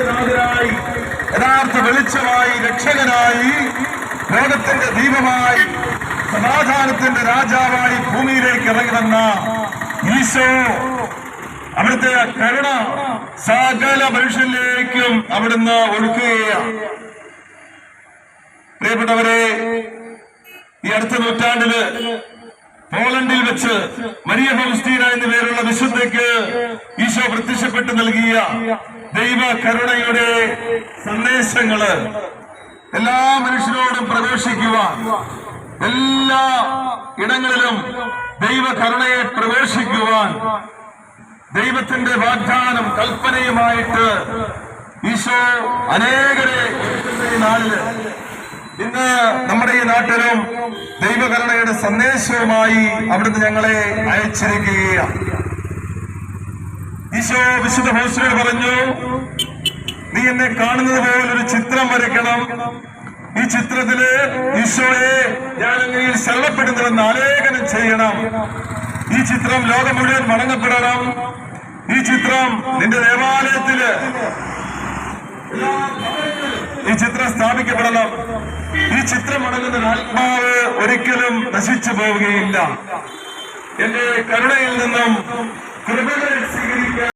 ലോകത്തിന്റെ നാഥനായി, യഥാർത്ഥ വെളിച്ചമായി, രക്ഷകനായി, ലോകത്തിന്റെ ദീപമായി, സമാധാനത്തിന്റെ രാജാവായി ഭൂമിയിലേക്ക് ഇറങ്ങി വന്ന ഈശോ അവിടുത്തെ കരുണ സകല മനുഷ്യരിലേക്കും അവിടുന്ന് ഒഴുക്കുകയാണ്. പ്രിയപ്പെട്ടവരെ, ഈ അടുത്ത നൂറ്റാണ്ടില് പോളണ്ടിൽ വെച്ച് മരിയ ഫൗസ്റ്റീന എന്നു പേരുള്ള വിശുദ്ധയ്ക്ക് ഈശോ പ്രത്യക്ഷപ്പെട്ട് നൽകിയ ദൈവ കരുണയുടെ സന്ദേശങ്ങള് എല്ലാ മനുഷ്യരോടും പ്രവേശിക്കുവാൻ, എല്ലാ ഇടങ്ങളിലും ദൈവ കരുണയെ പ്രവേശിക്കുവാൻ ദൈവത്തിന്റെ വാഗ്ദാനം കൽപ്പനയുമായിട്ട് ഈശോ അനേകരെ നാളില് ഇന്ന് നമ്മുടെ ഈ നാട്ടിലും ദൈവകരുണയുടെ സന്ദേശവുമായി അവിടുന്ന് ഞങ്ങളെ അയച്ചിരിക്കുകയാണ്. ഈശോ വിശുദ്ധ പൗലോസിനോട് പറഞ്ഞു, നീ എന്നെ കാണുന്നത് പോലൊരു ചിത്രം വരയ്ക്കണം. ഈ ചിത്രത്തില് ഈശോയെ ഞാൻ അങ്ങയിൽ ശരണപ്പെടുന്നുവെന്ന് ആലേഖനം ചെയ്യണം. ഈ ചിത്രം ലോകം മുഴുവൻ വണങ്ങപ്പെടണം. ഈ ചിത്രം നിന്റെ ദേവാലയത്തില്, ഈ ചിത്രം സ്ഥാപിക്കപ്പെടണം. ഈ ചിത്രം അടങ്ങുന്ന ആത്മാവ് ഒരിക്കലും നശിച്ചു പോവുകയില്ല. എന്റെ കരുണയിൽ നിന്നും കൃപകളെ സ്വീകരിക്കാൻ